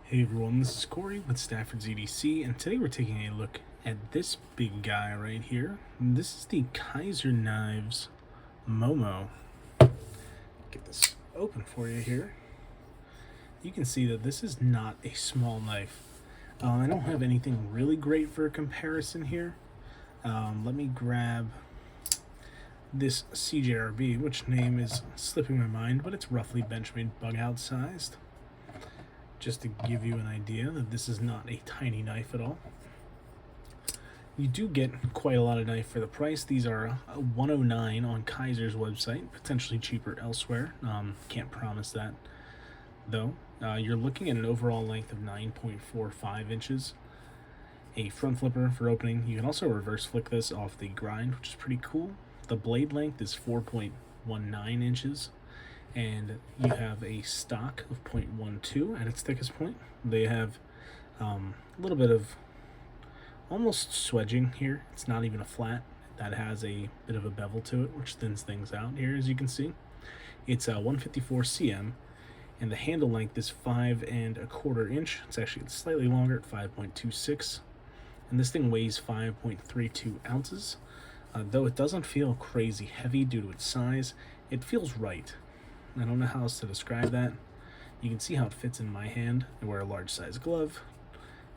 Hey everyone, this is Corey with Stafford's EDC, and today we're taking a look at this big guy right here. This is the Kizer Knives Momo. Get this open for you here. You can see that this is not a small knife. I don't have anything really great for a comparison here. Let me grab this CJRB, which name is slipping my mind, but it's roughly Benchmade bug-out sized. Just to give you an idea that this is not a tiny knife at all. You do get quite a lot of knife for the price. These are $109 on Kizer's website, potentially cheaper elsewhere. Can't promise that though. You're looking at an overall length of 9.45 inches. A front flipper for opening. You can also reverse flick this off the grind, which is pretty cool. The blade length is 4.19 inches. And you have a stock of 0.12 at its thickest point. They have a little bit of almost swedging here. It's not even a flat. That has a bit of a bevel to it, which thins things out here, as you can see. It's 154 cm, and the handle length is 5 1/4 inch. It's actually slightly longer at 5.26, and this thing weighs 5.32 ounces. Though it doesn't feel crazy heavy due to its size, it feels right. I don't know how else to describe that. You can see how it fits in my hand. I wear a large size glove,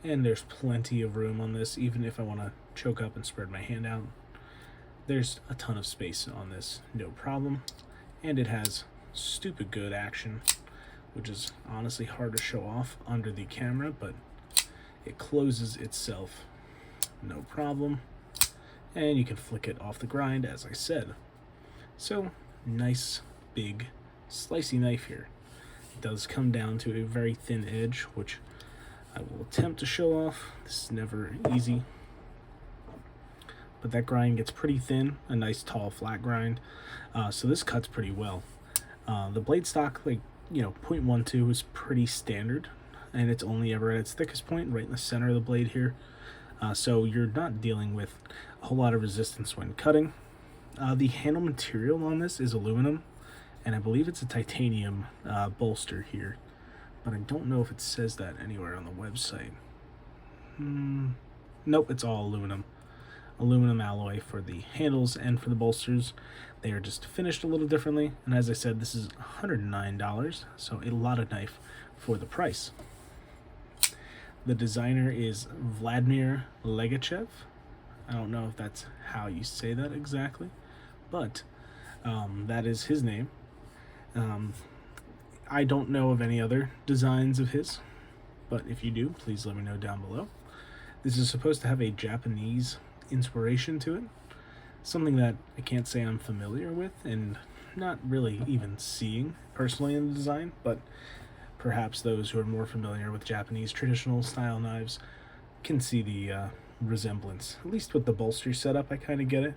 and there's plenty of room on this. Even if I want to choke up and spread my hand out, there's a ton of space on this, no problem. And it has stupid good action, which is honestly hard to show off under the camera, but it closes itself no problem, and you can flick it off the grind, as I said. So nice big slicey knife here. It does come down to a very thin edge, which I will attempt to show off. This is never easy, but that grind gets pretty thin, a nice tall flat grind. So this cuts pretty well. The blade stock, 0.12 is pretty standard, and it's only ever at its thickest point, right in the center of the blade here. So you're not dealing with a whole lot of resistance when cutting. The handle material on this is aluminum, and I believe it's a titanium bolster here, but I don't know if it says that anywhere on the website. Nope, it's all aluminum. Aluminum alloy for the handles and for the bolsters. They are just finished a little differently, and as I said, this is $109, so a lot of knife for the price. The designer is Vladimir Legachev. I don't know if that's how you say that exactly, but that is his name. I don't know of any other designs of his, but if you do, please let me know down below. This is supposed to have a Japanese inspiration to it, something that I can't say I'm familiar with and not really even seeing personally in the design, but perhaps those who are more familiar with Japanese traditional style knives can see the resemblance. At least with the bolster setup, I kind of get it,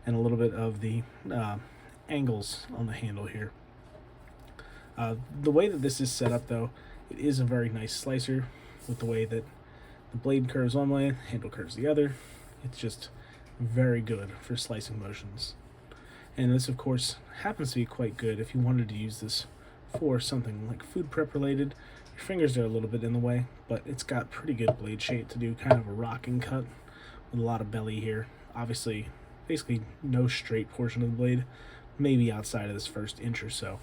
and a little bit of the angles on the handle here. The way that this is set up, though, it is a very nice slicer with the way that the blade curves one way, handle curves the other. It's just very good for slicing motions. And this, of course, happens to be quite good if you wanted to use this for something like food prep related. Your fingers are a little bit in the way, but it's got pretty good blade shape to do kind of a rocking cut with a lot of belly here. Obviously, basically no straight portion of the blade, maybe outside of this first inch or so.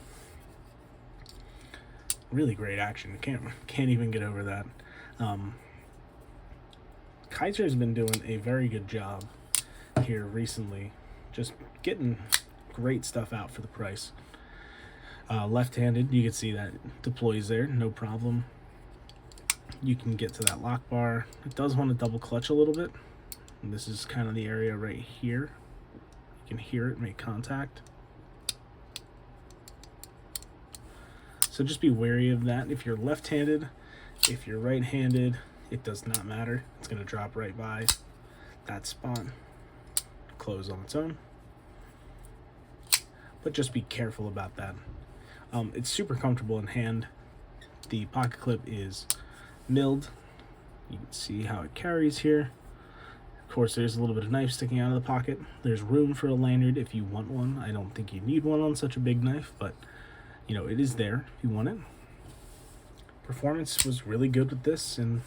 Really great action. Can't even get over that. Kizer has been doing a very good job here recently, just getting great stuff out for the price. Left-handed, you can see that it deploys there, no problem. You can get to that lock bar. It does want to double clutch a little bit. And this is kind of the area right here. You can hear it make contact. So just be wary of that. If you're left-handed, if you're right-handed, it does not matter. It's going to drop right by that spot, close on its own. But just be careful about that. It's super comfortable in hand. The pocket clip is milled. You can see how it carries here. Of course, there's a little bit of knife sticking out of the pocket. There's room for a lanyard if you want one. I don't think you need one on such a big knife, but it is there if you want it. performance was really good with this, and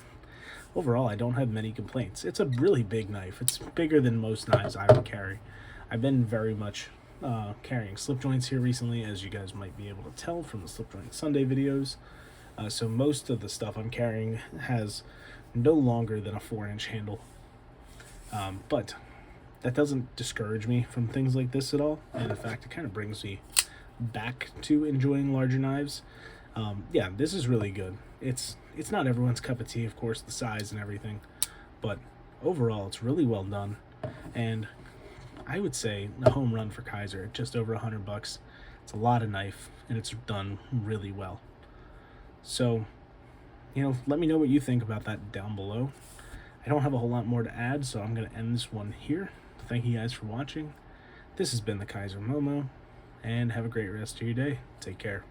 overall I don't have many complaints. It's a really big knife. It's bigger than most knives I would carry. I've been very much carrying slip joints here recently, as you guys might be able to tell from the Slip Joint Sunday videos. So most of the stuff I'm carrying has no longer than a 4-inch handle. But that doesn't discourage me from things like this at all, and in fact it kind of brings me back to enjoying larger knives. Yeah, this is really good. It's not everyone's cup of tea, of course, the size and everything, but overall it's really well done, and I would say a home run for Kizer at just over $100. It's a lot of knife, and it's done really well. So, let me know what you think about that down below. I don't have a whole lot more to add, so I'm going to end this one here. Thank you guys for watching. This has been the Kizer Momo, and have a great rest of your day. Take care.